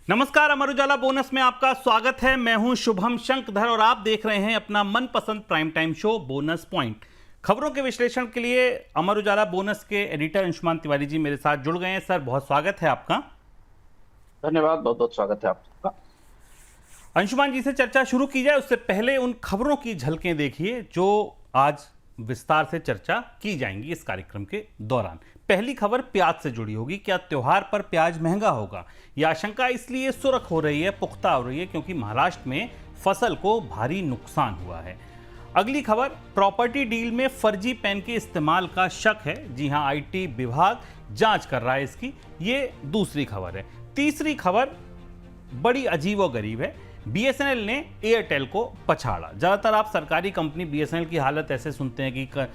नमस्कार, अमर उजाला बोनस में आपका स्वागत है। मैं हूं शुभम शंकधर और आप देख रहे हैं अपना मनपसंद prime time show bonus point. खबरों के विश्लेषण के लिए अमर उजाला बोनस के एडिटर अंशुमान तिवारी जी मेरे साथ जुड़ गए हैं। सर, बहुत स्वागत है आपका। धन्यवाद, बहुत बहुत स्वागत है आपका। अंशुमान जी से चर्चा शुरू की जाए उससे पहले उन खबरों की झलकें देखिए जो आज विस्तार से चर्चा की जाएंगी इस कार्यक्रम के दौरान। पहली खबर प्याज से जुड़ी होगी। क्या त्योहार पर प्याज महंगा होगा? यह आशंका इसलिए सुर्ख हो रही है, पुख्ता हो रही है, क्योंकि महाराष्ट्र में फसल को भारी नुकसान हुआ है। अगली खबर, प्रॉपर्टी डील में फर्जी पेन के इस्तेमाल का शक है। जी हां, आईटी विभाग जांच कर रहा है इसकी। ये दूसरी खबर है। तीसरी खबर बड़ी अजीब और गरीब है। बीएसएनएल ने एयरटेल को पछाड़ा। ज्यादातर आप सरकारी कंपनी बीएसएनएल की हालत ऐसे सुनते हैं कि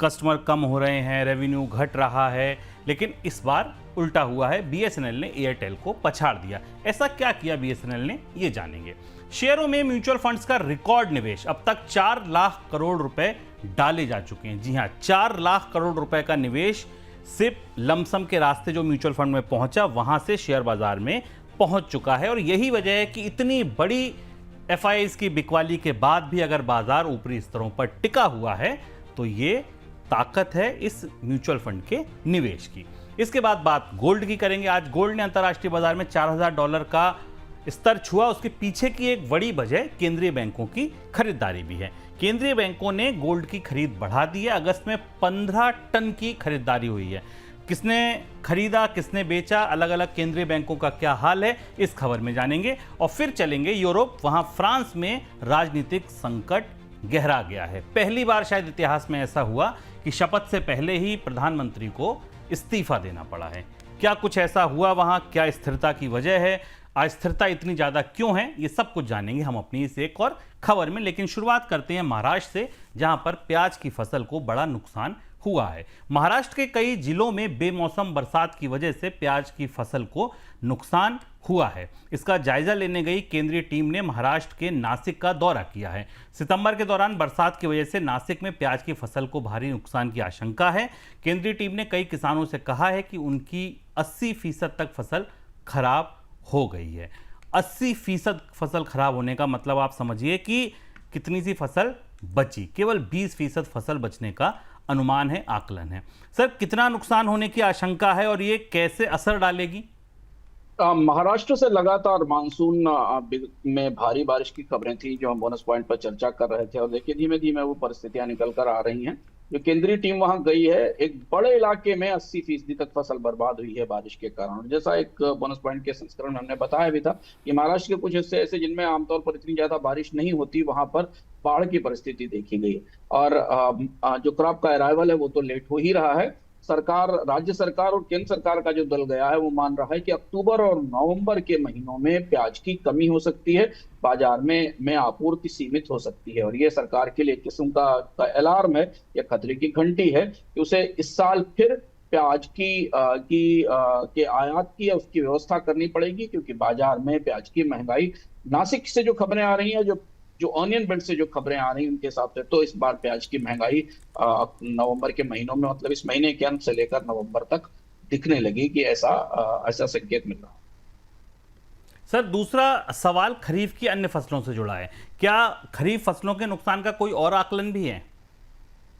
कस्टमर कम हो रहे हैं, रेवेन्यू घट रहा है, लेकिन इस बार उल्टा हुआ है। बीएसएनएल ने एयरटेल को पछाड़ दिया। ऐसा क्या किया बीएसएनएल ने, ये जानेंगे। शेयरों में म्यूचुअल फंड्स का रिकॉर्ड निवेश, अब तक 4 लाख करोड़ रुपए डाले जा चुके हैं। जी हां, 4 लाख करोड़ रुपए का निवेश सिर्फ लमसम के रास्ते जो म्यूचुअल फंड में पहुंचा वहां से शेयर बाजार में पहुंच चुका है। और यही वजह है कि इतनी बड़ी एफआईआईज की बिकवाली के बाद भी अगर बाजार ऊपरी स्तरों पर टिका हुआ है तो ये ताकत है इस म्यूचुअल फंड के निवेश की। इसके बाद बात गोल्ड की करेंगे। आज गोल्ड ने अंतर्राष्ट्रीय बाजार में $4000 का स्तर छुआ। उसके पीछे की एक बड़ी वजह केंद्रीय बैंकों की खरीदारी भी है। केंद्रीय बैंकों ने गोल्ड की खरीद बढ़ा दी है। अगस्त में 15 टन की खरीदारी हुई है। किसने खरीदा, किसने बेचा, अलग अलग केंद्रीय बैंकों का क्या हाल है, इस खबर में जानेंगे। और फिर चलेंगे यूरोप। वहां फ्रांस में राजनीतिक संकट गहरा गया है। पहली बार शायद इतिहास में ऐसा हुआ कि शपथ से पहले ही प्रधानमंत्री को इस्तीफा देना पड़ा है। क्या कुछ ऐसा हुआ वहां? क्या स्थिरता की वजह है? अस्थिरता इतनी ज्यादा क्यों है? ये सब कुछ जानेंगे हम अपनी इस एक और खबर में। लेकिन शुरुआत करते हैं महाराष्ट्र से, जहां पर प्याज की फसल को बड़ा नुकसान हुआ है। महाराष्ट्र के कई जिलों में बेमौसम बरसात की वजह से प्याज की फसल को नुकसान हुआ है। इसका जायजा लेने गई केंद्रीय टीम ने महाराष्ट्र के नासिक का दौरा किया है। सितंबर के दौरान बरसात की वजह से नासिक में प्याज की फसल को भारी नुकसान की आशंका है। केंद्रीय टीम ने कई किसानों से कहा है कि उनकी 80% तक फसल खराब हो गई है। 80% फसल खराब होने का मतलब आप समझिए कि कितनी सी फसल बची। केवल 20% फसल बचने का अनुमान है, आकलन है। सर, कितना नुकसान होने की आशंका है और ये कैसे असर डालेगी? महाराष्ट्र से लगातार मानसून में भारी बारिश की खबरें थी जो हम बोनस पॉइंट पर चर्चा कर रहे थे, और देखिए धीमे धीमे वो परिस्थितियां निकल कर आ रही हैं। जो केंद्रीय टीम वहां गई है, एक बड़े इलाके में 80% तक फसल बर्बाद हुई है बारिश के कारण। जैसा एक बोनस पॉइंट के संस्करण में हमने बताया भी था कि महाराष्ट्र के कुछ हिस्से ऐसे जिनमें आमतौर पर इतनी ज्यादा बारिश नहीं होती, वहां पर बाढ़ की परिस्थिति देखी गई। और जो क्रॉप का अराइवल है वो तो लेट हो ही रहा है। सरकार, राज्य सरकार और केंद्र सरकार का जो दल गया है वो मान रहा है कि अक्टूबर और नवंबर के महीनों में प्याज की कमी हो सकती है, बाजार में आपूर्ति सीमित हो सकती है। और ये सरकार के लिए एक किस्म का अलार्म है या खतरे की घंटी है कि उसे इस साल फिर प्याज के आयात की या उसकी व्यवस्था करनी पड़ेगी, क्योंकि बाजार में प्याज की महंगाई, नासिक से जो खबरें आ रही हैं, जो ऑनियन बेल्ट से जो खबरें आ रही हैं उनके हिसाब से तो इस बार प्याज की महंगाई नवंबर के महीनों में, मतलब इस महीने के अंत से लेकर नवंबर तक दिखने लगी कि ऐसा संकेत मिल रहा है। सर, दूसरा सवाल खरीफ की अन्य फसलों से जुड़ा है। क्या खरीफ फसलों के नुकसान का कोई और आकलन भी है?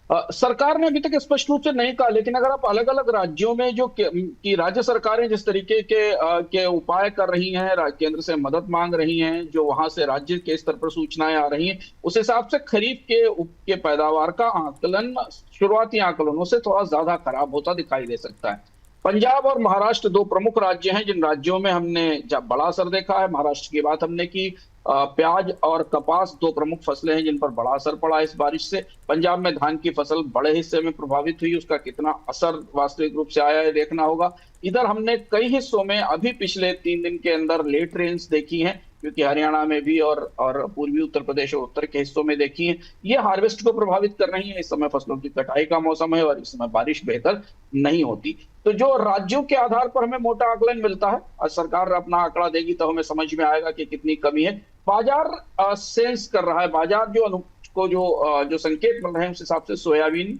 सरकार ने अभी तक स्पष्ट रूप से नहीं कहा, लेकिन अगर आप अलग अलग राज्यों में जो कि राज्य सरकारें जिस तरीके के उपाय कर रही हैं, केंद्र से मदद मांग रही हैं, जो वहां से राज्य के स्तर पर सूचनाएं आ रही हैं, उस हिसाब से खरीफ के पैदावार का आकलन शुरुआती आकलनों से थोड़ा ज्यादा खराब होता दिखाई दे सकता है। पंजाब और महाराष्ट्र दो प्रमुख राज्य हैं जिन राज्यों में हमने जब बड़ा असर देखा है। महाराष्ट्र की बात हमने की। प्याज और कपास दो प्रमुख फसलें हैं जिन पर बड़ा असर पड़ा इस बारिश से। पंजाब में धान की फसल बड़े हिस्से में प्रभावित हुई, उसका कितना असर वास्तविक रूप से आया है देखना होगा। इधर हमने कई हिस्सों में अभी पिछले 3 दिन के अंदर लेट रेन्स देखी हैं, क्योंकि हरियाणा में भी और पूर्वी उत्तर प्रदेश और उत्तर के हिस्सों में देखी है। ये हार्वेस्ट को प्रभावित कर रही है। इस समय फसलों की कटाई का मौसम है और इस समय बारिश बेहतर नहीं होती। तो जो राज्यों के आधार पर हमें मोटा आकलन मिलता है, और सरकार अपना आंकड़ा देगी तो हमें समझ में आएगा कि कितनी कमी है। बाजार सेंस कर रहा है, बाजार जो संकेत मिल रहे हैं उस हिसाब से सोयाबीन,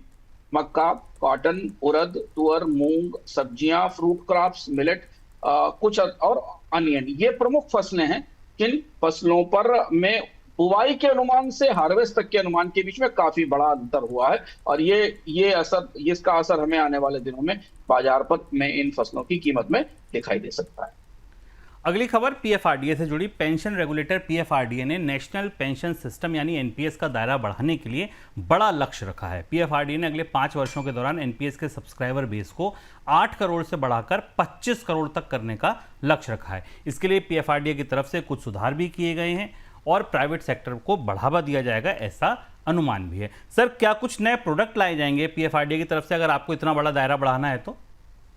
मक्का, कॉटन, उड़द, तुअर, मूंग, सब्जियां, फ्रूट क्रॉप्स, मिलेट, कुछ और अनियन, ये प्रमुख फसलें हैं जिन फसलों पर में बुवाई के अनुमान से हार्वेस्ट तक के अनुमान के बीच में काफी बड़ा अंतर हुआ है। और इसका असर हमें आने वाले दिनों में बाजार पर में इन फसलों की कीमत में दिखाई दे सकता है। अगली खबर पीएफआरडीए से जुड़ी। पेंशन रेगुलेटर पीएफआरडीए ने नेशनल पेंशन सिस्टम यानी एनपीएस का दायरा बढ़ाने के लिए बड़ा लक्ष्य रखा है। पीएफआरडीए ने अगले 5 वर्षों के दौरान एनपीएस के सब्सक्राइबर बेस को 8 करोड़ से बढ़ाकर 25 करोड़ तक करने का लक्ष्य रखा है। इसके लिए पीएफआरडीए की तरफ से कुछ सुधार भी किए गए हैं और प्राइवेट सेक्टर को बढ़ावा दिया जाएगा, ऐसा अनुमान भी है। सर, क्या कुछ नए प्रोडक्ट लाए जाएंगे पीएफआरडीए की तरफ से अगर आपको इतना बड़ा दायरा बढ़ाना है तो?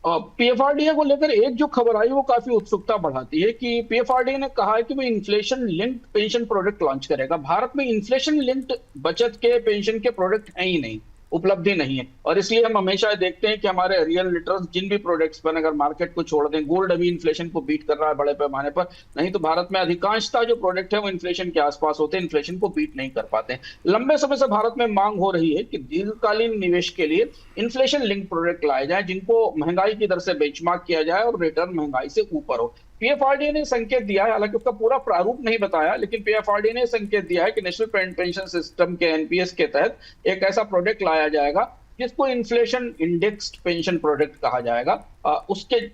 पीएफआरडीए को लेकर एक जो खबर आई वो काफी उत्सुकता बढ़ाती है कि पीएफआरडीए ने कहा है कि वो inflation linked pension product launch करेगा। भारत में इन्फ्लेशन लिंक्ड बचत के पेंशन के प्रोडक्ट हैं ही नहीं, उपलब्धि नहीं है। और इसलिए हम हमेशा देखते हैं कि हमारे रियल रिटर्न्स जिन भी प्रोडक्ट्स पर, अगर मार्केट को छोड़ दें, गोल्ड अभी इन्फ्लेशन को बीट कर रहा है बड़े पैमाने पर, नहीं तो भारत में अधिकांशता जो प्रोडक्ट है वो इन्फ्लेशन के आसपास होते हैं, इन्फ्लेशन को बीट नहीं कर पाते। लंबे समय से भारत में मांग हो रही है कि दीर्घकालीन निवेश के लिए इन्फ्लेशन लिंक प्रोडक्ट लाए जाए जिनको महंगाई की दर से बेंचमार्क किया जाए और रिटर्न महंगाई से ऊपर हो। पीएफआरडीए ने संकेत दिया है, हालांकि उसका पूरा प्रारूप नहीं बताया, लेकिन पीएफआरडीए ने संकेत दिया है कि नेशनल पेंशन सिस्टम के एनपीएस के तहत एक ऐसा प्रोडक्ट लाया जाएगा जिसको इन्फ्लेशन इंडेक्स्ड पेंशन प्रोडक्ट कहा जाएगा।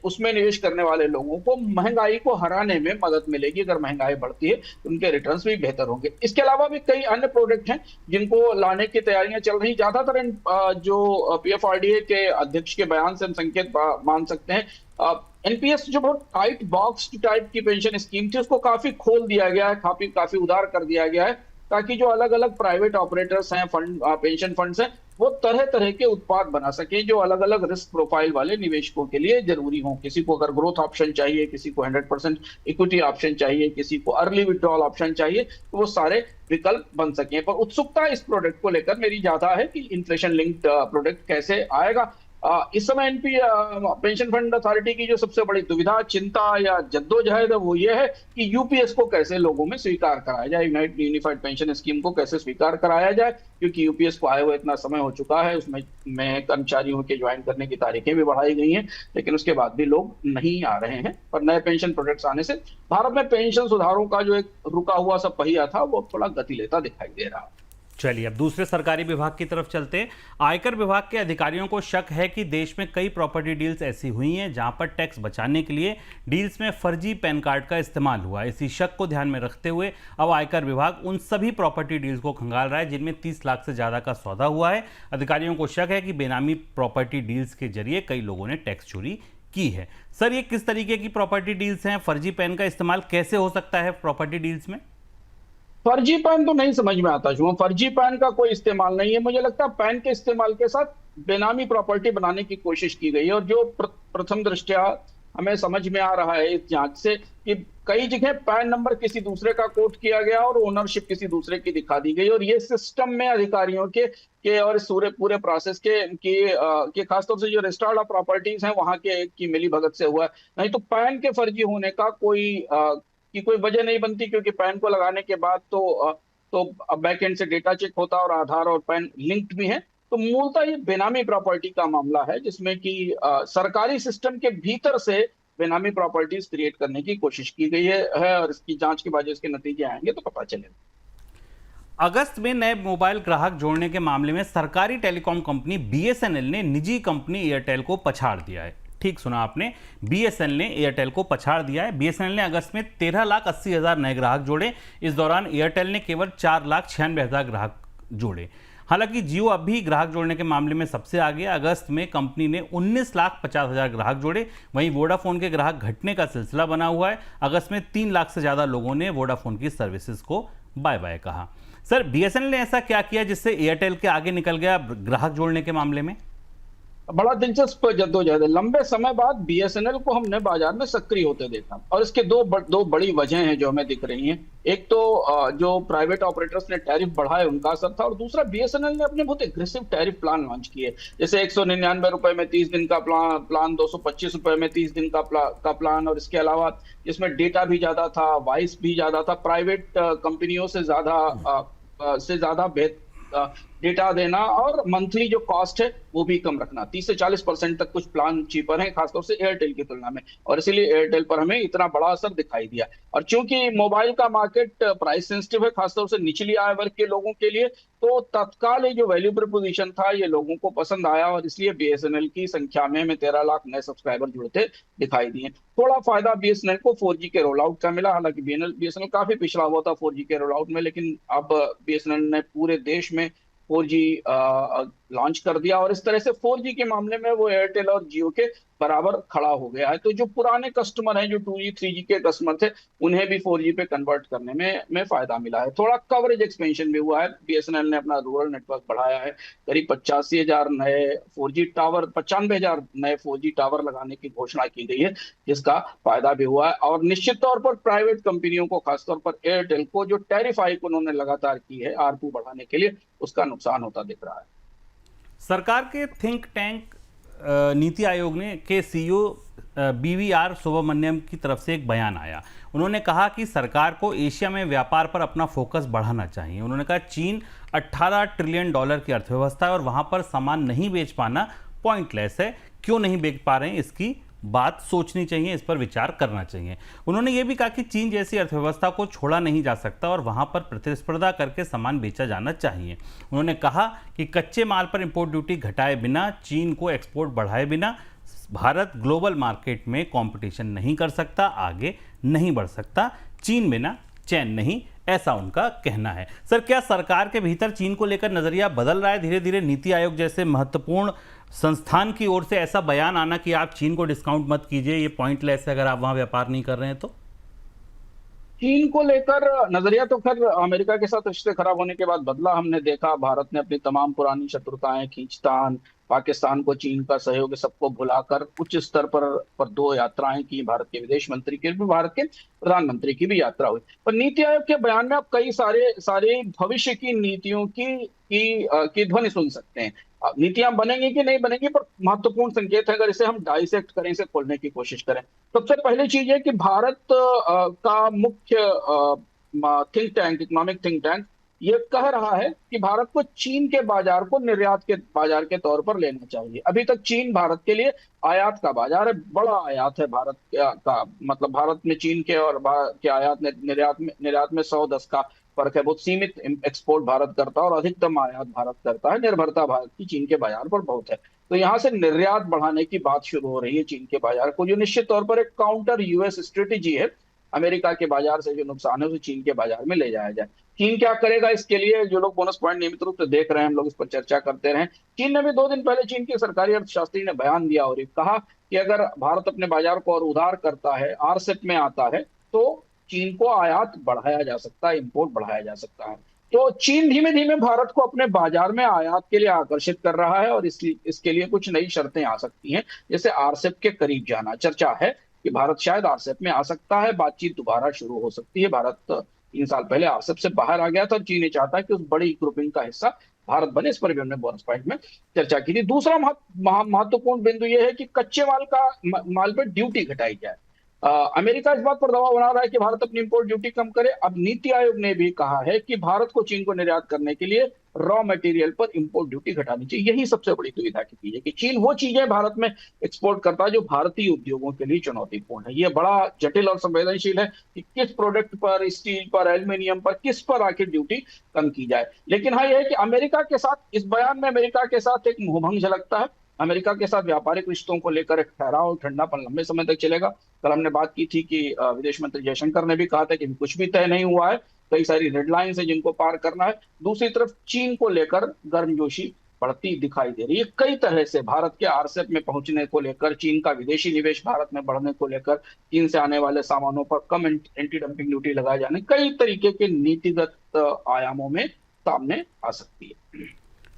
उसमें निवेश करने वाले लोगों को महंगाई को हराने में मदद मिलेगी। अगर महंगाई बढ़ती है तो उनके रिटर्न्स भी बेहतर होंगे। इसके अलावा भी कई अन्य प्रोडक्ट हैं जिनको लाने की तैयारियां चल रही। ज्यादातर जो पीएफआरडीए के अध्यक्ष के बयान से हम संकेत मान सकते हैं, एनपीएस जो बहुत टाइट बॉक्स टाइप की पेंशन स्कीम थी उसको काफी खोल दिया गया है, काफी उदार कर दिया गया है, ताकि जो अलग अलग प्राइवेट ऑपरेटर्स हैं, पेंशन फंड्स हैं, वो तरह तरह के उत्पाद बना सकें जो अलग अलग रिस्क प्रोफाइल वाले निवेशकों के लिए जरूरी हों। किसी को अगर ग्रोथ ऑप्शन चाहिए, किसी को 100% इक्विटी ऑप्शन चाहिए, किसी को अर्ली विड्रॉल ऑप्शन चाहिए, तो वो सारे विकल्प बन सकें। पर उत्सुकता इस प्रोडक्ट को लेकर मेरी ज्यादा है कि इन्फ्लेशन लिंक्ड प्रोडक्ट कैसे आएगा। इस समय एनपी पेंशन फंड अथॉरिटी की जो सबसे बड़ी दुविधा, चिंता या जद्दोजहद है वो ये है कि यूपीएस को कैसे लोगों में स्वीकार कराया जाए, यूनिफाइड पेंशन स्कीम को कैसे स्वीकार कराया जाए, क्योंकि यूपीएस को आए हुए इतना समय हो चुका है। उसमें कर्मचारियों के ज्वाइन करने की तारीखें भी बढ़ाई गई हैं, लेकिन उसके बाद भी लोग नहीं आ रहे हैं। पर नए पेंशन प्रोडक्ट्स आने से भारत में पेंशन सुधारों का जो एक रुका हुआ सा पहिया था वो थोड़ा गति लेता दिखाई दे रहा है। चलिए अब दूसरे सरकारी विभाग की तरफ चलते हैं। आयकर विभाग के अधिकारियों को शक है कि देश में कई प्रॉपर्टी डील्स ऐसी हुई हैं जहां पर टैक्स बचाने के लिए डील्स में फर्जी पैन कार्ड का इस्तेमाल हुआ। इसी शक को ध्यान में रखते हुए अब आयकर विभाग उन सभी प्रॉपर्टी डील्स को खंगाल रहा है जिनमें 30 लाख से ज़्यादा का सौदा हुआ है। अधिकारियों को शक है कि बेनामी प्रॉपर्टी डील्स के जरिए कई लोगों ने टैक्स चोरी की है। सर, ये किस तरीके की प्रॉपर्टी डील्स हैं? फर्जी पैन का इस्तेमाल कैसे हो सकता है प्रॉपर्टी डील्स में? फर्जी पैन तो नहीं समझ में आता शुभम, फर्जी पैन का कोई इस्तेमाल नहीं है। मुझे लगता है पैन के इस्तेमाल के साथ बेनामी प्रॉपर्टी बनाने की कोशिश की गई है। और जो प्रथम दृष्टया हमें समझ में आ रहा है इस जांच से कि कई जगह पैन नंबर किसी दूसरे का कोट किया गया और ओनरशिप किसी दूसरे की दिखा दी गई। और ये सिस्टम में अधिकारियों के और इस पूरे प्रोसेस के खासतौर से जो रजिस्टर्ड प्रॉपर्टीज हैं वहां के की मिली भगत से हुआ है। नहीं तो पैन के फर्जी होने का कोई वजह नहीं बनती, क्योंकि पैन को लगाने के बाद तो बैक एंड से डेटा चेक होता और आधार और पैन लिंक्ड भी है। तो मूलतः ये बेनामी प्रॉपर्टी का मामला है जिसमें कि सरकारी सिस्टम के भीतर से बेनामी प्रॉपर्टीज क्रिएट करने की कोशिश की गई है। और इसकी जांच के बाद इसके नतीजे आएंगे तो पता चलेगा। अगस्त में नए मोबाइल ग्राहक जोड़ने के मामले में सरकारी टेलीकॉम कंपनी बीएसएनएल ने निजी कंपनी एयरटेल को पछाड़ दिया है। ठीक सुना आपने, बीएसएनएल ने एयरटेल को पछाड़ दिया है। बीएसएनएल ने अगस्त में 13,80,000 नए ग्राहक जोड़े। इस दौरान एयरटेल ने केवल 4,96,000 ग्राहक जोड़े। हालांकि जियो अब भी ग्राहक जोड़ने के मामले में सबसे आगे। अगस्त में कंपनी ने 19,50,000 ग्राहक जोड़े। वहीं वोडाफोन के ग्राहक घटने का सिलसिला बना हुआ है। अगस्त में 3 लाख से ज़्यादा लोगों ने वोडाफोन की सर्विसेज को बाय बाय कहा। सर, बीएसएनएल ने ऐसा क्या किया जिससे एयरटेल के आगे निकल गया ग्राहक जोड़ने के मामले में? बड़ा दिलचस्प जद्दोजहद है। लंबे समय बाद बीएसएनएल को हमने बाजार में सक्रिय होते देखा और इसके दो बड़ी वजह हैं जो हमें दिख रही हैं। एक तो जो प्राइवेट ऑपरेटर्स ने टैरिफ बढ़ाए उनका असर था, और दूसरा बीएसएनएल ने अपने बहुत एग्रेसिव टैरिफ प्लान लॉन्च किए। जैसे 199 रुपए में 30 दिन का प्लान 225 रुपए में 30 दिन का प्लान, और इसके अलावा इसमें डेटा भी ज्यादा था, वॉइस भी ज्यादा था, प्राइवेट कंपनियों से ज्यादा डेटा देना और मंथली जो कॉस्ट है वो भी कम रखना। 30 से 40% तक कुछ प्लान चीपर हैं, खासतौर से एयरटेल की तुलना में, और इसीलिए एयरटेल पर हमें इतना बड़ा असर दिखाई दिया। और चूंकि मोबाइल का मार्केट प्राइस सेंसिटिव है, खासतौर से निचली आय वर्ग के लोगों के लिए, तो तत्काल ये जो वैल्यू प्रपोजिशन था ये लोगों को पसंद आया, और इसलिए बीएसएनएल की संख्या में हमें 13 लाख नए सब्सक्राइबर जुड़ते दिखाई दिए। थोड़ा फायदा बीएसएनएल को 4G के रोल आउट का मिला। हालांकि बीएसएनएल काफी पिछड़ा हुआ था 4G के रोल आउट में, लेकिन अब बीएसएनएल ने पूरे देश में 4G लॉन्च कर दिया, और इस तरह से 4G के मामले में वो एयरटेल और जियो के बराबर खड़ा हो गया है। तो जो पुराने कस्टमर हैं, जो 2G 3G के कस्टमर थे, उन्हें भी 4G पे कन्वर्ट करने में फायदा मिला है। थोड़ा कवरेज एक्सपेंशन भी हुआ है। बीएसएनएल ने अपना रूरल नेटवर्क बढ़ाया है, करीब 85,000 नए 4G टावर, 95,000 नए 4G टावर लगाने की घोषणा की गई है, जिसका फायदा भी हुआ है। और निश्चित तौर पर प्राइवेट कंपनियों को, खासतौर पर एयरटेल को, जो टैरिफ हाइक उन्होंने लगातार की है आरपू बढ़ाने के लिए, उसका नुकसान होता दिख रहा है। सरकार के थिंक टैंक नीति आयोग ने के सीईओ BVR सुब्रमण्यम की तरफ से एक बयान आया। उन्होंने कहा कि सरकार को एशिया में व्यापार पर अपना फोकस बढ़ाना चाहिए। उन्होंने कहा चीन $18 ट्रिलियन की अर्थव्यवस्था है और वहां पर सामान नहीं बेच पाना पॉइंटलेस है। क्यों नहीं बेच पा रहे हैं, इसकी बात सोचनी चाहिए, इस पर विचार करना चाहिए। उन्होंने ये भी कहा कि चीन जैसी अर्थव्यवस्था को छोड़ा नहीं जा सकता और वहां पर प्रतिस्पर्धा करके सामान बेचा जाना चाहिए। उन्होंने कहा कि कच्चे माल पर इंपोर्ट ड्यूटी घटाए बिना, चीन को एक्सपोर्ट बढ़ाए बिना भारत ग्लोबल मार्केट में कंपटीशन नहीं कर सकता, आगे नहीं बढ़ सकता। चीन बिना चैन नहीं, ऐसा उनका कहना है। सर, क्या सरकार के भीतर चीन को लेकर नजरिया बदल रहा है धीरे धीरे? नीति आयोग जैसे महत्वपूर्ण संस्थान की ओर से ऐसा बयान आना कि आप चीन को डिस्काउंट मत कीजिए, ये पॉइंटलेस है अगर आप वहां व्यापार नहीं कर रहे हैं तो। चीन को लेकर नजरिया तो खैर अमेरिका के साथ रिश्ते खराब होने के बाद बदला। हमने देखा भारत ने अपनी तमाम पुरानी शत्रुताएं, खींचतान, पाकिस्तान को चीन का सहयोग, सबको भुलाकर उच्च स्तर पर 2 यात्राएं की। भारत के विदेश मंत्री की भी, भारत के प्रधानमंत्री की भी यात्रा हुई। पर नीति आयोग के बयान में आप कई सारे भविष्य की नीतियों की ध्वनि सुन सकते हैं। नीतियां बनेंगी कि नहीं बनेंगी, पर महत्वपूर्ण संकेत है अगर इसे हम डाइसेक्ट करें, इसे खोलने की कोशिश करें। सबसे पहली चीज है कि भारत का मुख्य think tank, economic think tank, ये कह रहा है कि भारत को चीन के बाजार को निर्यात के बाजार के तौर पर लेना चाहिए। अभी तक चीन भारत के लिए आयात का बाजार है, बड़ा आयात है भारत का। मतलब भारत में चीन के और के आयात निर्यात में 110 का फर्क है। बहुत सीमित एक्सपोर्ट भारत करता है और अधिकतम आयात भारत करता है। निर्भरता भारत की चीन के बाजार पर बहुत है। तो यहाँ से निर्यात बढ़ाने की बात शुरू हो रही है चीन के बाजार को, जो निश्चित तौर पर एक काउंटर यूएस स्ट्रेटेजी है। अमेरिका के बाजार से जो नुकसान है उसे चीन के बाजार में ले जाया जाए। चीन क्या करेगा इसके लिए, जो लोग बोनस पॉइंट नियमित रूप से देख रहे हैं, हम लोग इस पर चर्चा करते रहे। चीन ने भी 2 दिन पहले, चीन के सरकारी अर्थशास्त्री ने बयान दिया और ये कहा कि अगर भारत अपने बाजार को और उधार करता है, आरसेप में आता है, तो चीन को आयात बढ़ाया जा सकता है, इंपोर्ट बढ़ाया जा सकता है। तो चीन धीमे धीमे भारत को अपने बाजार में आयात के लिए आकर्षित कर रहा है, और इसके लिए कुछ नई शर्तें आ सकती हैं, जैसे आरसेप के करीब जाना। चर्चा है कि भारत शायद आरसेप में आ सकता है, बातचीत दोबारा शुरू हो सकती है। भारत 3 साल पहले आरसेप से बाहर आ गया था, चीन ये चाहता है कि उस बड़ी ग्रुपिंग का हिस्सा भारत बने। इस पर भी हमने बोनस पॉइंट में चर्चा की थी। दूसरा महत्वपूर्ण बिंदु यह है कि कच्चे माल पर ड्यूटी घटाई जाए। अमेरिका इस बात पर दबाव बना रहा है कि भारत अपनी इंपोर्ट ड्यूटी कम करे। अब नीति आयोग ने भी कहा है कि भारत को चीन को निर्यात करने के लिए रॉ मटेरियल पर इंपोर्ट ड्यूटी घटानी चाहिए। यही सबसे बड़ी दुविधा की चीज है कि चीन वो चीजें भारत में एक्सपोर्ट करता है जो भारतीय उद्योगों के लिए चुनौतीपूर्ण है। ये बड़ा जटिल और संवेदनशील है कि किस प्रोडक्ट पर, स्टील पर, एल्यूमिनियम पर, किस पर आखिर ड्यूटी कम की जाए। लेकिन हाँ, यह है कि अमेरिका के साथ, इस बयान में अमेरिका के साथ एक मोहभंग झलकता है। अमेरिका के साथ व्यापारिक रिश्तों को लेकर एक ठहराव, ठंडापन लंबे समय तक चलेगा। कल हमने बात की थी कि विदेश मंत्री जयशंकर ने भी कहा था कि कुछ भी तय नहीं हुआ है, कई सारी रेड लाइंस है जिनको पार करना है। दूसरी तरफ चीन को लेकर गर्मजोशी बढ़ती दिखाई दे रही है। कई तरह से भारत के आरसेप में पहुंचने को लेकर, चीन का विदेशी निवेश भारत में बढ़ने को लेकर, चीन से आने वाले सामानों पर कम एंटी डंपिंग ड्यूटी लगाए जाने, कई तरीके के नीतिगत आयामों में सामने आ सकती है।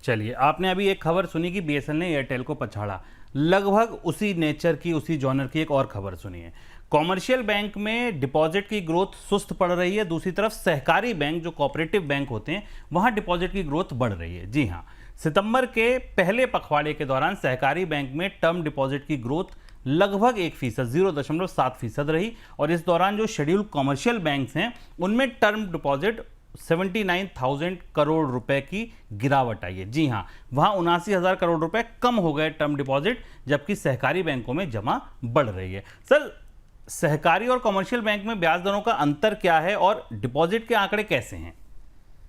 चलिए, आपने अभी एक खबर सुनी कि बीएसएनएल ने एयरटेल को पछाड़ा। लगभग उसी नेचर की, उसी जॉनर की एक और खबर सुनिए। कॉमर्शियल बैंक में डिपॉजिट की ग्रोथ सुस्त पड़ रही है, दूसरी तरफ सहकारी बैंक, जो कोऑपरेटिव बैंक होते हैं, वहां डिपॉजिट की ग्रोथ बढ़ रही है। जी हां, सितंबर के पहले पखवाड़े के दौरान सहकारी बैंक में टर्म डिपॉजिट की ग्रोथ लगभग 1%, 0.7% रही, और इस दौरान जो शेड्यूल्ड कॉमर्शियल बैंक्स हैं उनमें टर्म डिपॉजिट 79,000 करोड़ रुपए की गिरावट आई है। जी हां, वहां 79,000 करोड़ रुपए कम हो गए टर्म डिपॉजिट, जबकि सहकारी बैंकों में जमा बढ़ रही है। सर, सहकारी और कमर्शियल बैंक में ब्याज दरों का अंतर क्या है और डिपॉजिट के आंकड़े कैसे हैं?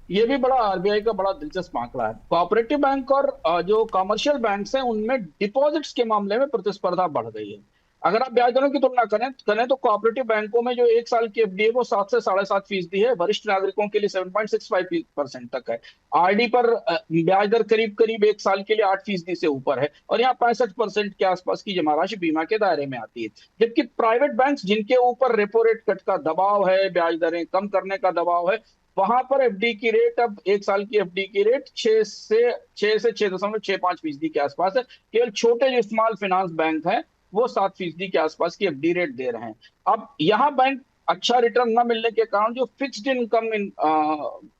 ये भी बड़ा आरबीआई का बड़ा दिलचस्प आंकड़ा है। कोऑपरेटिव बैंक और जो कमर्शियल बैंक्स हैं उनमें डिपॉजिट्स के मामले में प्रतिस्पर्धा बढ़ गई है। अगर आप ब्याज दरों की तुलना करें तो कोऑपरेटिव बैंकों में जो 1 साल की एफडी है वो 7 से 7.5% है, वरिष्ठ नागरिकों के लिए 7.65% तक है। आरडी पर ब्याज दर करीब करीब 1 साल के लिए 8% से ऊपर है और यहाँ 65% के आसपास की जमा राशि बीमा के दायरे में आती है। जबकि प्राइवेट बैंक्स जिनके ऊपर रेपो रेट कट का दबाव है, ब्याज दरें कम करने का दबाव है, वहां पर एफडी की रेट अब 1 साल की एफडी की रेट 6.65% के आसपास है। केवल छोटे जो स्मॉल फाइनेंस बैंक हैं वो 7% के आसपास की एफडी रेट दे रहे हैं। अब यहाँ बैंक अच्छा रिटर्न न मिलने के कारण जो फिक्स्ड इनकम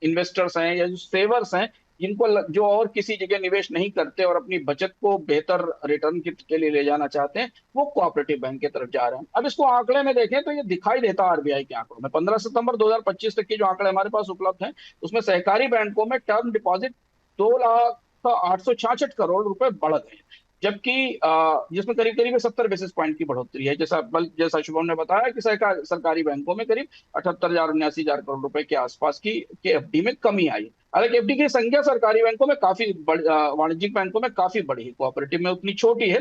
इन्वेस्टर्स हैं या जो सेवर्स हैं, जो और किसी जगह निवेश नहीं करते और अपनी बचत को बेहतर रिटर्न के लिए ले जाना चाहते हैं, वो कोऑपरेटिव बैंक की तरफ जा रहे हैं। अब इसको आंकड़े में देखें तो ये दिखाई देता है आरबीआई के आंकड़ों में। 15 सितंबर 2025 तक के जो आंकड़े हमारे पास उपलब्ध हैं उसमें सहकारी बैंकों में टर्म डिपॉजिट 2,866 करोड़ रुपए बढ़ गए, जबकि जिसमें करीब करीब 70 बेसिस पॉइंट की बढ़ोतरी है। जैसा शुभम ने बताया कि सरकारी बैंकों में करीब 78,000-79,000 करोड़ रुपए के आसपास की एफडी में कमी आई। हालांकि एफडी की संख्या सरकारी बैंकों में काफी वाणिज्यिक बैंकों में काफी बड़ी है, कोऑपरेटिव में उतनी छोटी है,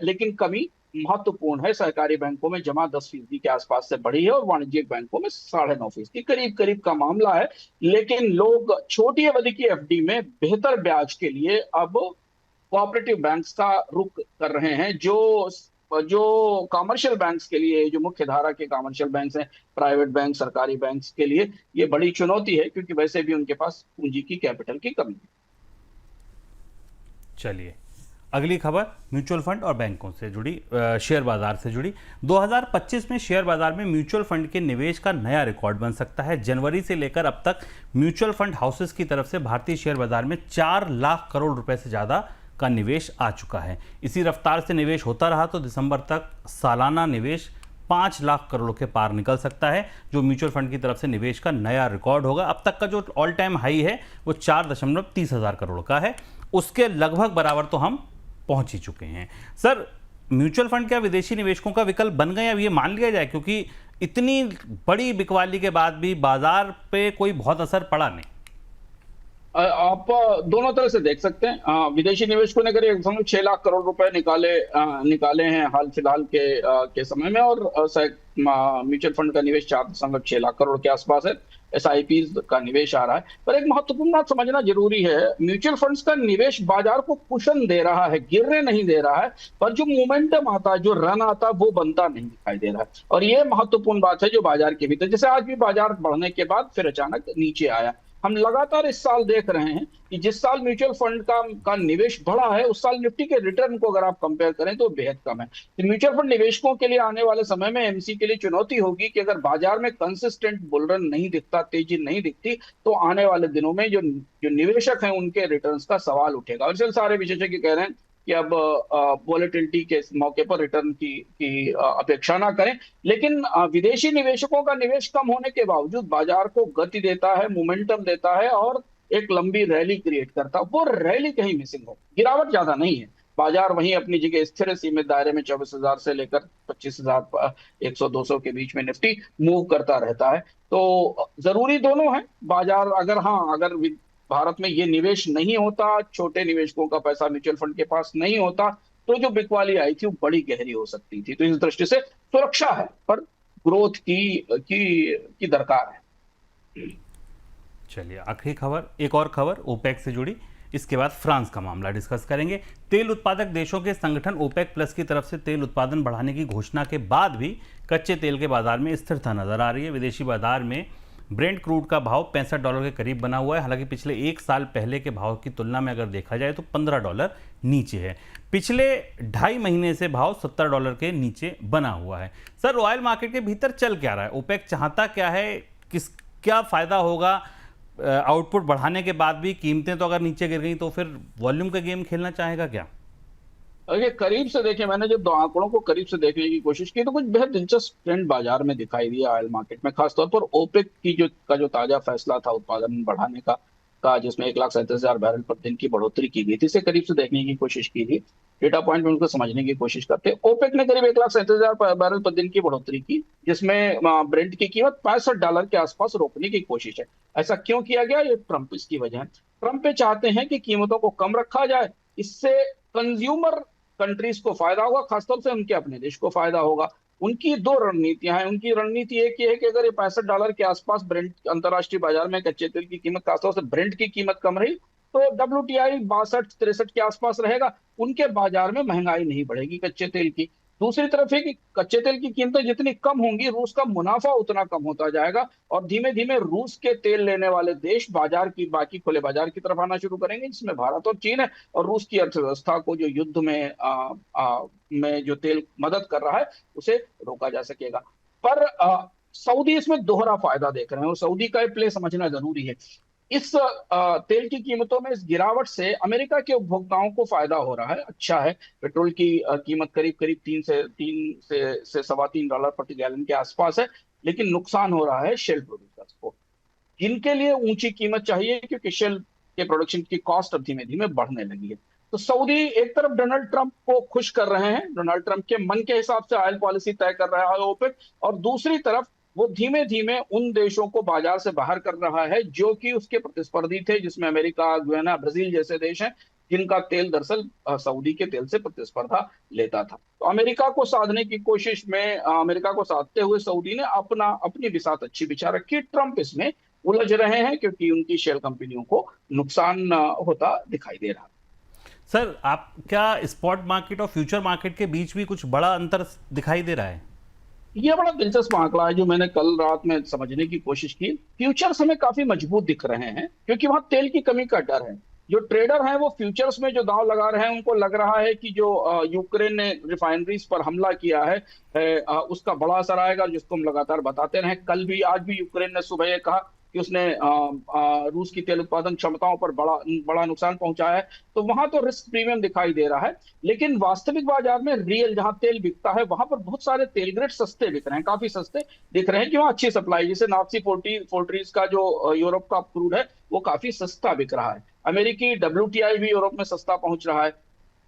लेकिन कमी महत्वपूर्ण है। सहकारी बैंकों में जमा 10% के आसपास से बढ़ी है और वाणिज्यिक बैंकों में 9.5% करीब करीब का मामला है। लेकिन लोग छोटी अवधि की एफडी में बेहतर ब्याज के लिए अब कोऑपरेटिव बैंक्स का रुख कर रहे हैं, जो कमर्शियल बैंक्स के लिए, जो मुख्य धारा के कमर्शियल बैंक्स हैं, प्राइवेट बैंक, सरकारी बैंक्स के लिए ये बड़ी चुनौती है, क्योंकि वैसे भी उनके पास पूंजी की, कैपिटल की कमी है। चलिए, अगली खबर म्यूचुअल फंड और बैंकों से जुड़ी, शेयर बाजार से जुड़ी। 2025 में शेयर बाजार में म्यूचुअल फंड के निवेश का नया रिकॉर्ड बन सकता है। जनवरी से लेकर अब तक म्यूचुअल फंड हाउसेस की तरफ से भारतीय शेयर बाजार में 4 लाख करोड़ रुपए से ज़्यादा का निवेश आ चुका है। इसी रफ्तार से निवेश होता रहा तो दिसंबर तक सालाना निवेश 5 लाख करोड़ के पार निकल सकता है, जो म्यूचुअल फंड की तरफ से निवेश का नया रिकॉर्ड होगा। अब तक का जो ऑल टाइम हाई है वो 4.30 करोड़ का है, उसके लगभग बराबर तो हम पहुंच ही चुके हैं। सर, म्यूचुअल फंड क्या विदेशी निवेशकों का विकल्प बन गए, अब ये मान लिया जाए, क्योंकि इतनी बड़ी बिकवाली के बाद भी बाजार पे कोई बहुत असर पड़ा नहीं? आप दोनों तरह से देख सकते हैं। विदेशी निवेशकों ने करीब 6 लाख करोड़ रुपए निकाले हैं हाल फिलहाल के समय में, और म्यूचुअल फंड का निवेश 4.6 लाख करोड़ के आसपास है। एसआईपी का निवेश आ रहा है, पर एक महत्वपूर्ण बात समझना जरूरी है। म्यूचुअल फंड्स का निवेश बाजार को कुशन दे रहा है, गिरने नहीं दे रहा है, पर जो मोमेंटम आता है, जो रन आता है, वो बनता नहीं दिखाई दे रहा है। और ये महत्वपूर्ण बात है जो बाजार के भीतर, जैसे आज भी बाजार बढ़ने के बाद फिर अचानक नीचे आया। हम लगातार इस साल देख रहे हैं कि जिस साल म्यूचुअल फंड का निवेश बढ़ा है, उस साल निफ्टी के रिटर्न को अगर आप कंपेयर करें तो बेहद कम है। तो म्यूचुअल फंड निवेशकों के लिए आने वाले समय में एमसी के लिए चुनौती होगी कि अगर बाजार में कंसिस्टेंट बुलरन नहीं दिखता, तेजी नहीं दिखती, तो आने वाले दिनों में जो निवेशक हैं उनके रिटर्न्स का सवाल उठेगा। और इसलिए सारे विशेषज्ञ कह रहे हैं कि अब वॉलेटिलिटी के मौके पर रिटर्न की अपेक्षा ना करें। लेकिन विदेशी निवेशकों का निवेश कम होने के बावजूद बाजार को गति देता है, मोमेंटम देता है और एक लंबी रैली क्रिएट करता है। वो रैली कहीं मिसिंग है, गिरावट ज्यादा नहीं है, बाजार वहीं अपनी जगह स्थिर सीमित दायरे में 24,000 से लेकर 25,000, 100-200 के बीच में निफ्टी मूव करता रहता है। तो जरूरी दोनों है बाजार। अगर भारत में ये निवेश नहीं होता, छोटे निवेशकों का पैसा म्यूचुअल फंड के पास नहीं होता, तो जो बिकवाली आई थी वो बड़ी गहरी हो सकती थी। तो इस दृष्टि से सुरक्षा है, पर ग्रोथ की दरकार है। चलिए, आखिरी खबर, एक और खबर ओपेक से जुड़ी, इसके बाद फ्रांस का मामला डिस्कस करेंगे। तेल उत्पादक देशों के संगठन ओपेक प्लस की तरफ से तेल उत्पादन बढ़ाने की घोषणा के बाद भी कच्चे तेल के बाजार में स्थिरता नजर आ रही है। विदेशी बाजार में ब्रेंट क्रूड का भाव $65 के करीब बना हुआ है। हालांकि पिछले एक साल पहले के भाव की तुलना में अगर देखा जाए तो $15 नीचे है। पिछले 2.5 महीने से भाव $70 के नीचे बना हुआ है। सर, ऑयल मार्केट के भीतर चल क्या रहा है? ओपेक चाहता क्या है? क्या फायदा होगा आउटपुट बढ़ाने के बाद भी? कीमतें तो अगर नीचे गिर गई तो फिर वॉल्यूम का गेम खेलना चाहेगा क्या? अगर करीब से देखें, मैंने जब दो आंकड़ों को करीब से देखने की कोशिश की तो कुछ बेहद दिलचस्प ट्रेंड बाजार में दिखाई दिया ऑयल मार्केट में, खासतौर पर ओपेक की जो ताजा फैसला था उत्पादन बढ़ाने का जिसमें 1,37,000 बैरल पर दिन की बढ़ोतरी की गई थी, इसे करीब से देखने की कोशिश की थी। डेटा पॉइंट में उनको समझने की कोशिश करते, ओपेक ने करीब 1,37,000 बैरल पर दिन की बढ़ोतरी की, जिसमें ब्रेंट की कीमत $65 के आसपास रोकने की कोशिश है। ऐसा क्यों किया गया? ये ट्रंप इसकी वजह है। ट्रंप ये चाहते हैं कि कीमतों को कम रखा जाए, इससे कंज्यूमर कंट्रीज को फायदा होगा, खासतौर से उनके अपने देश को फायदा होगा। उनकी दो रणनीतियां हैं। उनकी रणनीति एक ये है कि अगर ये $65 के आसपास ब्रेंट अंतर्राष्ट्रीय बाजार में कच्चे तेल की कीमत, खासतौर से ब्रेंट की कीमत कम रही, तो WTI 62-63 के आसपास रहेगा, उनके बाजार में महंगाई नहीं बढ़ेगी कच्चे तेल की। दूसरी तरफ है कि कच्चे तेल की कीमतें जितनी कम होंगी, रूस का मुनाफा उतना कम होता जाएगा, और धीमे धीमे रूस के तेल लेने वाले देश बाजार की बाकी खुले बाजार की तरफ आना शुरू करेंगे, जिसमें भारत और चीन है। और रूस की अर्थव्यवस्था को जो युद्ध में जो तेल मदद कर रहा है, उसे रोका जा सकेगा। पर सऊदी इसमें दोहरा फायदा देख रहे हैं, और सऊदी का प्ले समझना जरूरी है। इस तेल की कीमतों में इस गिरावट से अमेरिका के उपभोक्ताओं को फायदा हो रहा है, अच्छा है। पेट्रोल की कीमत करीब करीब तीन से $3.25 प्रति गैलन के आसपास है। लेकिन नुकसान हो रहा है शेल प्रोड्यूसर्स को, जिनके लिए ऊंची कीमत चाहिए, क्योंकि शेल के प्रोडक्शन की कॉस्ट अब धीमे धीमे बढ़ने लगी है। तो सऊदी एक तरफ डोनाल्ड ट्रंप को खुश कर रहे हैं, डोनाल्ड ट्रंप के मन के हिसाब से ऑयल पॉलिसी तय कर रहा है ओपेक, और दूसरी तरफ वो धीमे धीमे उन देशों को बाजार से बाहर कर रहा है जो कि उसके प्रतिस्पर्धी थे, जिसमें अमेरिका, गुयाना, ब्राजील जैसे देश हैं, जिनका तेल दरअसल सऊदी के तेल से प्रतिस्पर्धा लेता था। तो अमेरिका को साधने की कोशिश में, अमेरिका को साधते हुए सऊदी ने अपनी बिसात अच्छी बिछा रखी। ट्रंप इसमें उलझ रहे हैं क्योंकि उनकी शेल कंपनियों को नुकसान होता दिखाई दे रहा है। सर, आप क्या स्पॉट मार्केट और फ्यूचर मार्केट के बीच भी कुछ बड़ा अंतर दिखाई दे रहा है? ये बड़ा दिलचस्प आंकड़ा है जो मैंने कल रात में समझने की कोशिश की। फ्यूचर्स हमें काफी मजबूत दिख रहे हैं, क्योंकि वहां तेल की कमी का डर है। जो ट्रेडर हैं वो फ्यूचर्स में जो दांव लगा रहे हैं, उनको लग रहा है कि जो यूक्रेन ने रिफाइनरीज पर हमला किया है, उसका बड़ा असर आएगा, जिसको हम लगातार बताते रहे। कल भी, आज भी यूक्रेन ने सुबह ये कहा कि उसने रूस की तेल उत्पादन क्षमताओं पर बड़ा बड़ा नुकसान पहुंचाया है। तो वहां तो रिस्क प्रीमियम दिखाई दे रहा है। लेकिन वास्तविक बाजार में रियल जहां तेल बिकता है, वहां पर बहुत सारे तेल ग्रेड सस्ते बिक रहे हैं, काफी सस्ते दिख रहे हैं, कि वहां अच्छी सप्लाई, जैसे नाप्सी फोर्ट्रीज का जो यूरोप का क्रूड है, वो काफी सस्ता बिक रहा है। अमेरिकी WTI भी यूरोप में सस्ता पहुंच रहा है।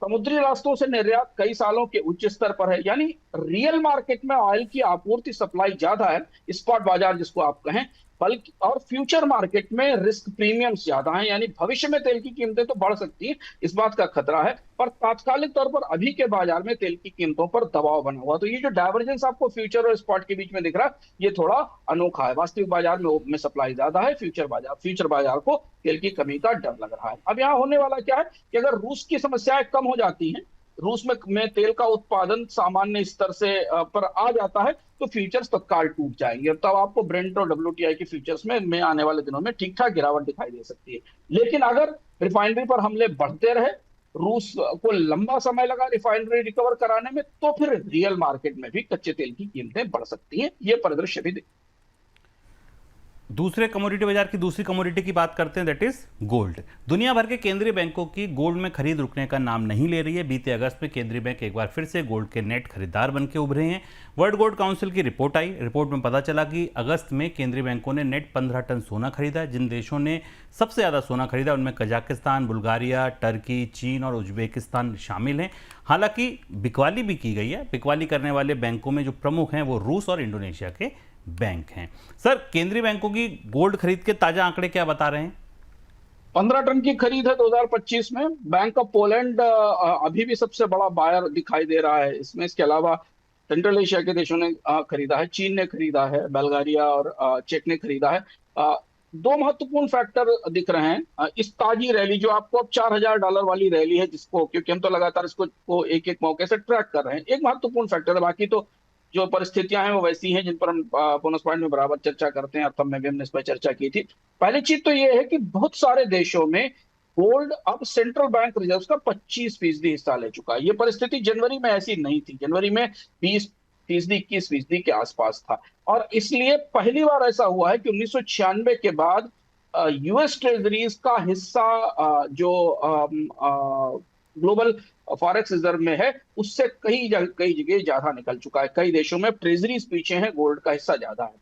समुद्री रास्तों से निर्यात कई सालों के उच्च स्तर पर है। यानी रियल मार्केट में ऑयल की आपूर्ति, सप्लाई ज्यादा है, स्पॉट बाजार जिसको आप कहें, बल्कि, और फ्यूचर मार्केट में रिस्क प्रीमियम्स ज्यादा हैं। यानी भविष्य में तेल की कीमतें तो बढ़ सकती हैं, इस बात का खतरा है, पर तात्कालिक तौर पर अभी के बाजार में तेल की कीमतों पर दबाव बना हुआ। तो ये जो डाइवर्जेंस आपको फ्यूचर और स्पॉट के बीच में दिख रहा है, ये थोड़ा अनोखा है। वास्तविक बाजार में सप्लाई ज्यादा है, फ्यूचर बाजार को तेल की कमी का डर लग रहा है। अब यहाँ होने वाला क्या है कि अगर रूस की समस्याएं कम हो जाती हैं, रूस में तेल का उत्पादन सामान्य स्तर से पर आ जाता है, तो फ्यूचर्स तत्काल टूट जाएंगे, और तब आपको ब्रेंट और WTI के फ्यूचर्स में आने वाले दिनों में ठीक ठाक गिरावट दिखाई दे सकती है। लेकिन अगर रिफाइनरी पर हमले बढ़ते रहे, रूस को लंबा समय लगा रिफाइनरी रिकवर कराने में, तो फिर रियल मार्केट में भी कच्चे तेल की कीमतें बढ़ सकती हैं। ये परिदृश्य भी दूसरे कमोडिटी बाजार की दूसरी कमोडिटी की बात करते हैं, दैट इज गोल्ड। दुनिया भर के केंद्रीय बैंकों की गोल्ड में खरीद रुकने का नाम नहीं ले रही है। बीते अगस्त में केंद्रीय बैंक एक बार फिर से गोल्ड के नेट खरीदार बन के उभरे हैं। वर्ल्ड गोल्ड काउंसिल की रिपोर्ट आई। रिपोर्ट में पता चला कि अगस्त में केंद्रीय बैंकों ने नेट 15 टन सोना खरीदा। जिन देशों ने सबसे ज़्यादा सोना खरीदा उनमें कजाकिस्तान, बुल्गारिया, टर्की, चीन और उज्बेकिस्तान शामिल हैं। हालांकि बिकवाली भी की गई है। बिकवाली करने वाले बैंकों में जो प्रमुख हैं वो रूस और इंडोनेशिया के बैंक हैं। सर, केंद्रीय बैंकों की गोल्ड खरीद के ताजा आंकड़े क्या बता रहे हैं? 15 टन की खरीद है 2025 में। बैंक ऑफ पोलैंड अभी भी सबसे बड़ा बायर दिखाई दे रहा है इसमें। इसके अलावा सेंट्रल एशिया के देशों ने खरीदा है, चीन ने खरीदा है, बल्गारिया और चेक ने खरीदा है। दो महत्वपूर्ण फैक्टर दिख रहे हैं इस ताजी रैली, जो आपको अब $4,000 वाली रैली है, जिसको, क्योंकि हम तो लगातार इसको एक एक मौके से ट्रैक कर रहे हैं, एक महत्वपूर्ण फैक्टर है। बाकी तो जो परिस्थितियां हैं वो वैसी हैं जिन पर हम बोनस पॉइंट में बराबर चर्चा करते हैं, और तब में भी हमने इस पर चर्चा की थी। पहली चीज तो ये है कि बहुत सारे देशों में गोल्ड अब सेंट्रल बैंक रिजर्व का 25% हिस्सा ले चुका है। ये परिस्थिति जनवरी में ऐसी नहीं थी। जनवरी में 20%, 21% के आसपास था। और इसलिए पहली बार ऐसा हुआ है कि 1996 के बाद US ट्रेजरीज का हिस्सा जो ग्लोबल फॉरेक्स रिजर्व में है उससे कई जगह ज्यादा निकल चुका है। कई देशों में ट्रेजरीज पीछे हैं, गोल्ड का हिस्सा ज्यादा है।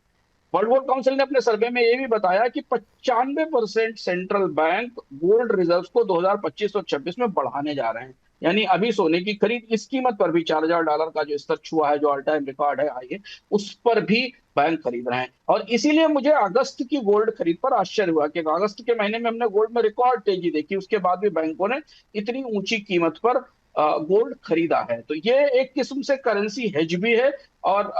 वर्ल्ड गोल्ड काउंसिल ने अपने सर्वे में ये भी बताया कि 95% सेंट्रल बैंक गोल्ड रिजर्व्स को 2025 और 26 में बढ़ाने जा रहे हैं। यानी अभी सोने की खरीद इस कीमत पर भी $4000 का जो स्तर छुआ है, जो ऑल टाइम रिकॉर्ड है हाई है, उस पर भी बैंक खरीद रहे हैं। और इसीलिए मुझे अगस्त की गोल्ड खरीद पर आश्चर्य हुआ कि अगस्त के महीने में हमने गोल्ड में रिकॉर्ड तेजी देखी, उसके बाद भी बैंकों ने इतनी ऊंची कीमत पर गोल्ड खरीदा है। तो ये एक किस्म से करेंसी हेज भी है और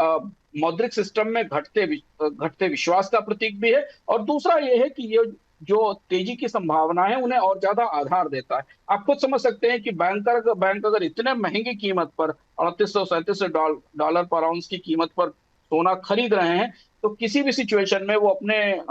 मौद्रिक सिस्टम में घटते विश्वास का प्रतीक भी है। और दूसरा ये है कि ये जो तेजी की संभावना है उन्हें और ज्यादा आधार देता है। आप खुद समझ सकते हैं कि बैंक अगर इतने महंगी कीमत पर $3800-3700 पर आउंस की कीमत पर सोना खरीद रहे हैं, तो किसी भी सिचुएशन में वो अपने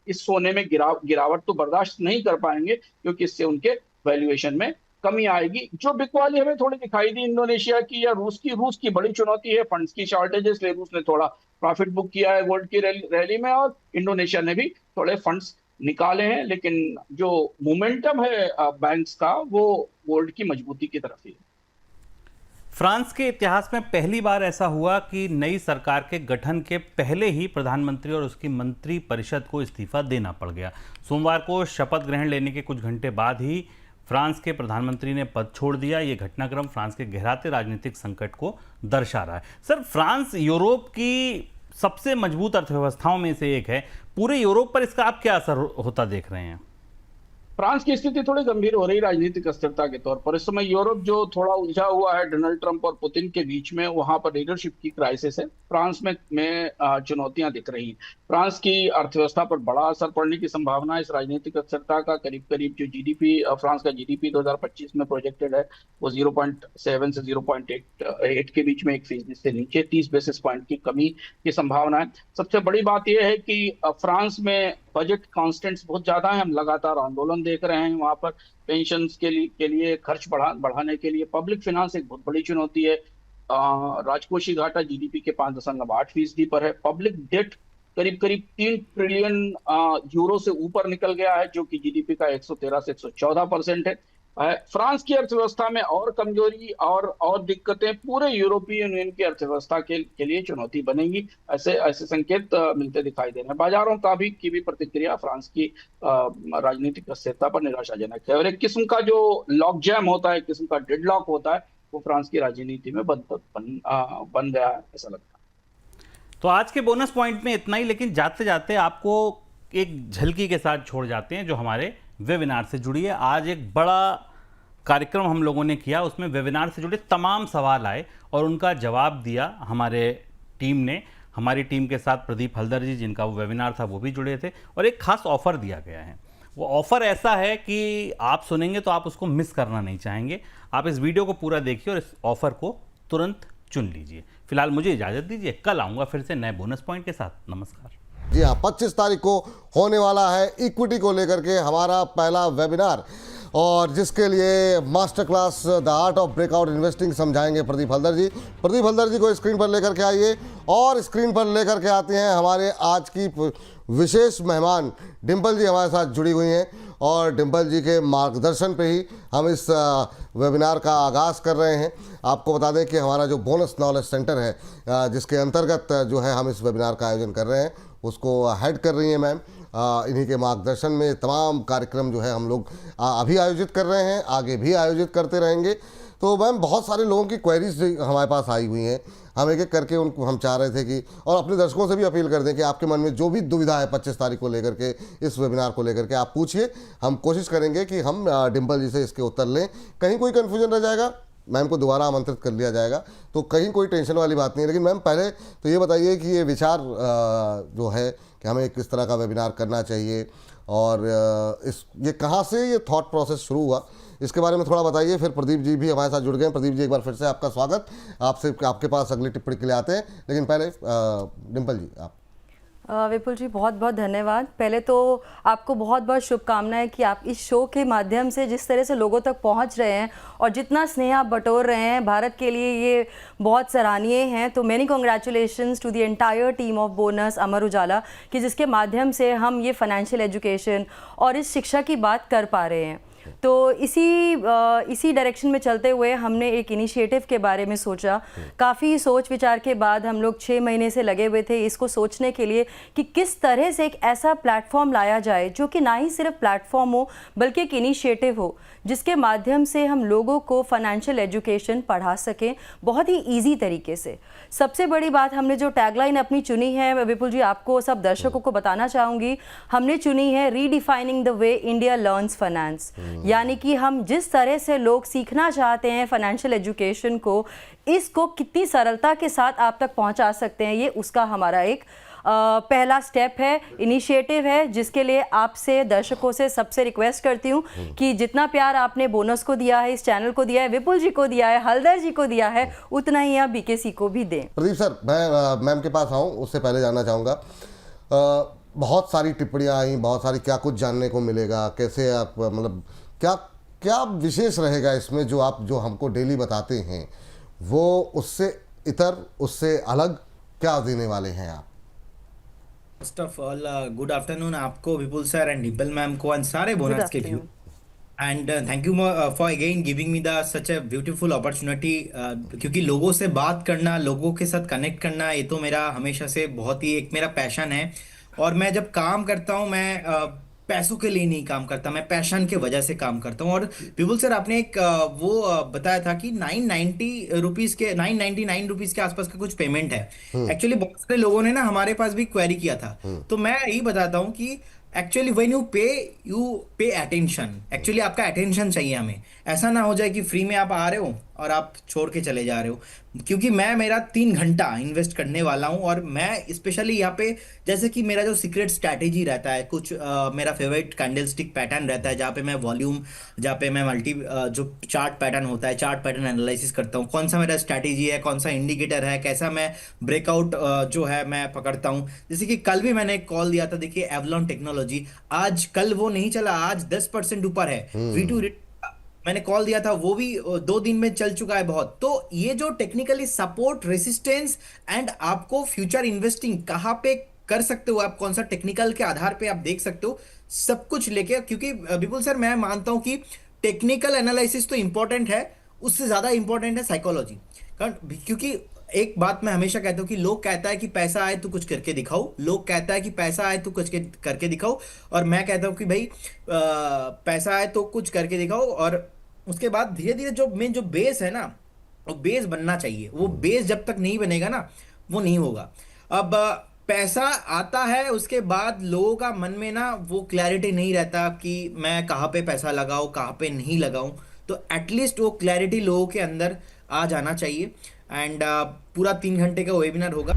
इस सोने में गिरावट तो बर्दाश्त नहीं कर पाएंगे, क्योंकि इससे उनके वैल्यूएशन में कमी आएगी। जो बिकवाली हमें थोड़ी दिखाई दी इंडोनेशिया की या रूस की बड़ी चुनौती है फंड्स की शॉर्टेज, इसलिए रूस ने थोड़ा प्रॉफिट बुक किया है गोल्ड की रैली में, और इंडोनेशिया ने भी थोड़े फंड्स निकाले हैं। लेकिन जो मोमेंटम है बैंक्स का, वो गोल्ड की मजबूती की तरफ ही है। फ्रांस के इतिहास में पहली बार ऐसा हुआ कि नई सरकार के गठन के पहले ही प्रधानमंत्री और उसकी मंत्री परिषद को इस्तीफा देना पड़ गया। सोमवार को शपथ ग्रहण लेने के कुछ घंटे बाद ही फ्रांस के प्रधानमंत्री ने पद छोड़ दिया। ये घटनाक्रम फ्रांस के गहराते राजनीतिक संकट को दर्शा रहा है। सर, फ्रांस यूरोप की सबसे मजबूत अर्थव्यवस्थाओं में से एक है। पूरे यूरोप पर इसका आप क्या असर होता देख रहे हैं? फ्रांस की स्थिति थोड़ी गंभीर हो रही राजनीतिक अस्थिरता के तौर पर। इस समय यूरोप जो थोड़ा उलझा हुआ है डोनाल्ड ट्रंप और पुतिन के बीच में, वहां पर लीडरशिप की क्राइसिस है। फ्रांस में चुनौतियां दिख रही हैं। फ्रांस की अर्थव्यवस्था पर बड़ा असर पड़ने की संभावना है इस राजनीतिक अस्थिरता का। करीब जो जीडीपी, फ्रांस का जीडीपी 2025 में प्रोजेक्टेड है, वो 0.7 से 0.8 के बीच में, 1% से नीचे, 30 बेसिस पॉइंट की कमी की संभावना है। सबसे बड़ी बात यह है कि फ्रांस में बजट कॉन्स्टेंट्स बहुत ज्यादा है। हम लगातार आंदोलन देख रहे हैं वहां पर पेंशन के लिए खर्च बढ़ाने के लिए। पब्लिक फाइनेंस एक बहुत बड़ी चुनौती है। राजकोषीय घाटा जीडीपी के 5.8% पर है। पब्लिक डेट करीब 3 ट्रिलियन यूरो से ऊपर निकल गया है, जो कि जीडीपी का 113 से 114% है। फ्रांस की अर्थव्यवस्था में और कमजोरी और दिक्कतें पूरे यूरोपीय यूनियन की अर्थव्यवस्था के लिए चुनौती बनेगी, ऐसे संकेत मिलते दिखाई दे रहे हैं। बाजारों की भी प्रतिक्रिया फ्रांस की राजनीतिक अस्थिरता पर निराशाजनक है। और एक किस्म का जो लॉक जैम होता है, एक किस्म का डेडलॉक होता है, वो फ्रांस की राजनीति में बन गया है, ऐसा लगता है। तो आज के बोनस पॉइंट में इतना ही, लेकिन जाते जाते आपको एक झलकी के साथ छोड़ जाते हैं जो हमारे वेबिनार से जुड़ी है। आज एक बड़ा कार्यक्रम हम लोगों ने किया, उसमें वेबिनार से जुड़े तमाम सवाल आए और उनका जवाब दिया हमारे टीम ने। हमारी टीम के साथ प्रदीप हल्दर जी, जिनका वो वेबिनार था, वो भी जुड़े थे। और एक खास ऑफर दिया गया है। वो ऑफर ऐसा है कि आप सुनेंगे तो आप उसको मिस करना नहीं चाहेंगे। आप इस वीडियो को पूरा देखिए और इस ऑफर को तुरंत चुन लीजिए। फिलहाल मुझे इजाजत दीजिए, कल आऊँगा फिर से नए बोनस पॉइंट के साथ। नमस्कार। जी हाँ, 25 तारीख को होने वाला है इक्विटी को लेकर के हमारा पहला वेबिनार, और जिसके लिए master class the art of breakout investing समझाएंगे प्रदीप हल्दर जी। प्रदीप हल्दर जी को स्क्रीन पर लेकर के आइए, और स्क्रीन पर लेकर के आते हैं हमारे आज की विशेष मेहमान डिम्पल जी हमारे साथ जुड़ी हुई हैं, और डिम्पल जी के मार्गदर्शन पे ही हम इस वेबिनार का आगाज़ कर रहे हैं। आपको बता दें कि हमारा जो बोनस नॉलेज सेंटर है, जिसके अंतर्गत जो है हम इस वेबिनार का आयोजन कर रहे हैं, उसको हेड कर रही हैं मैम। इन्हीं के मार्गदर्शन में तमाम कार्यक्रम जो है हम लोग अभी आयोजित कर रहे हैं, आगे भी आयोजित करते रहेंगे। तो मैम, बहुत सारे लोगों की क्वेरीज हमारे पास आई हुई हैं, हम एक एक करके उनको हम चाह रहे थे कि, और अपने दर्शकों से भी अपील कर दें कि आपके मन में जो भी दुविधा है 25 तारीख को लेकर के, इस वेबिनार को लेकर के आप पूछिए। हम कोशिश करेंगे कि हम डिम्पल जी से इसके उत्तर लें। कहीं कोई कन्फ्यूजन रह जाएगा, मैम को दोबारा आमंत्रित कर लिया जाएगा, तो कहीं कोई टेंशन वाली बात नहीं है। लेकिन मैम, पहले तो ये बताइए कि ये विचार जो है कि हमें किस तरह का वेबिनार करना चाहिए, और ये कहाँ से ये थॉट प्रोसेस शुरू हुआ, इसके बारे में थोड़ा बताइए। फिर प्रदीप जी भी हमारे साथ जुड़ गए हैं। प्रदीप जी, एक बार फिर से आपका स्वागत। आपके पास अगली टिप्पणी के लिए आते हैं, लेकिन पहले डिम्पल जी आप। विपुल जी, बहुत बहुत धन्यवाद। पहले तो आपको बहुत बहुत शुभकामनाएं कि आप इस शो के माध्यम से जिस तरह से लोगों तक पहुंच रहे हैं और जितना स्नेह आप बटोर रहे हैं, भारत के लिए ये बहुत सराहनीय हैं। तो many congratulations to the entire team of bonus Amar Ujala, कि जिसके माध्यम से हम ये फाइनेंशियल एजुकेशन और इस शिक्षा की बात कर पा रहे हैं। तो इसी डायरेक्शन में चलते हुए हमने एक इनिशिएटिव के बारे में सोचा। काफ़ी सोच विचार के बाद हम लोग 6 महीने से लगे हुए थे इसको सोचने के लिए कि किस तरह से एक ऐसा प्लेटफॉर्म लाया जाए जो कि ना ही सिर्फ प्लेटफॉर्म हो बल्कि एक इनिशिएटिव हो जिसके माध्यम से हम लोगों को फाइनेंशियल एजुकेशन पढ़ा सकें बहुत ही ईजी तरीके से। सबसे बड़ी बात, हमने जो टैगलाइन अपनी चुनी है, विपुल जी आपको सब दर्शकों को बताना चाहूँगी, हमने चुनी है redefining the way India learns finance. यानी कि हम जिस तरह से लोग सीखना चाहते हैं फाइनेंशियल एजुकेशन को, इसको कितनी सरलता के साथ आप तक पहुंचा सकते हैं, ये उसका हमारा एक पहला स्टेप है, इनिशिएटिव है, जिसके लिए आपसे दर्शकों से सबसे रिक्वेस्ट करती हूँ कि जितना प्यार आपने बोनस को दिया है, इस चैनल को दिया है, विपुल जी को दिया है, हलदर जी को दिया है, उतना ही आप बीकेसी को भी दें। प्रदीप सर, मैं मैम के पास आऊँ उससे पहले जानना चाहूँगा, बहुत सारी टिप्पणियाँ आई, बहुत सारी, क्या कुछ जानने को मिलेगा, कैसे आप मतलब क्या क्या विशेष रहेगा इसमें जो हमको डेली बताते हैं, वो उससे इतर, उससे अलग क्या देने वाले हैं आप? First of all good afternoon आपको, विपुल सर एंड डिम्पल मैम को, एंड सारे बोनस के view, and thank you for again giving me the such a beautiful opportunity. क्योंकि लोगों से बात करना, लोगों के साथ कनेक्ट करना, ये तो मेरा हमेशा से बहुत ही एक मेरा पैशन है। और मैं जब काम करता हूँ, मैं पैसों के लिए नहीं काम करता, मैं पैशन के वजह से काम करता हूँ। और विपुल सर आपने एक बताया था कि 999 रुपीज के आसपास का कुछ पेमेंट है। एक्चुअली बहुत सारे लोगों ने ना हमारे पास भी क्वेरी किया था, तो मैं यही बताता हूँ कि actually when you pay attention, actually आपका अटेंशन चाहिए हमें। ऐसा ना हो जाए कि फ्री में आप आ रहे हो और आप छोड़ के चले जा रहे हो, क्योंकि मैं मेरा 3 घंटा इन्वेस्ट करने वाला हूं। और मैं स्पेशली यहाँ पे, जैसे कि मेरा जो सीक्रेट स्ट्रैटेजी रहता है, कुछ मेरा फेवरेट कैंडलस्टिक पैटर्न रहता है, जहाँ पे मैं वॉल्यूम, जहाँ पे मैं मल्टी जो चार्ट पैटर्न होता है, चार्ट पैटर्न एनालिसिस करता हूँ, कौन सा मेरा स्ट्रैटेजी है, कौन सा इंडिकेटर है, कैसा मैं ब्रेकआउट जो है मैं पकड़ता हूँ। जैसे कि कल भी मैंने एक कॉल दिया था, देखिए एवलॉन टेक्नोलॉजी, आज कल वो नहीं चला, आज 10% ऊपर है। V2 मैंने कॉल दिया था, वो भी 2 दिन में चल चुका है बहुत। तो ये जो टेक्निकली सपोर्ट, रेसिस्टेंस एंड आपको फ्यूचर इन्वेस्टिंग कहाँ पे कर सकते हो, आप कौन सा टेक्निकल के आधार पे आप देख सकते हो, सब कुछ लेके। क्योंकि विपुल सर मैं मानता हूं कि टेक्निकल एनालिसिस तो इंपॉर्टेंट है, उससे ज्यादा इंपॉर्टेंट है साइकोलॉजी। क्योंकि एक बात मैं हमेशा कहता हूं कि लोग कहता है कि पैसा आए तो कुछ करके दिखाओ, लोग कहता है कि पैसा आए तो कुछ करके दिखाओ, और मैं कहता हूं कि भाई पैसा आए तो कुछ करके दिखाओ। और उसके बाद धीरे धीरे जो बेस है ना, वो बेस बनना चाहिए। वो बेस जब तक नहीं बनेगा ना, वो नहीं होगा। अब पैसा आता है, उसके बाद लोगों का मन में ना वो क्लैरिटी नहीं रहता कि मैं कहाँ पे पैसा लगाऊं, कहाँ पे नहीं लगाऊं। तो एटलीस्ट वो क्लैरिटी लोगों के अंदर आ जाना चाहिए। एंड पूरा 3 घंटे का वेबिनार होगा।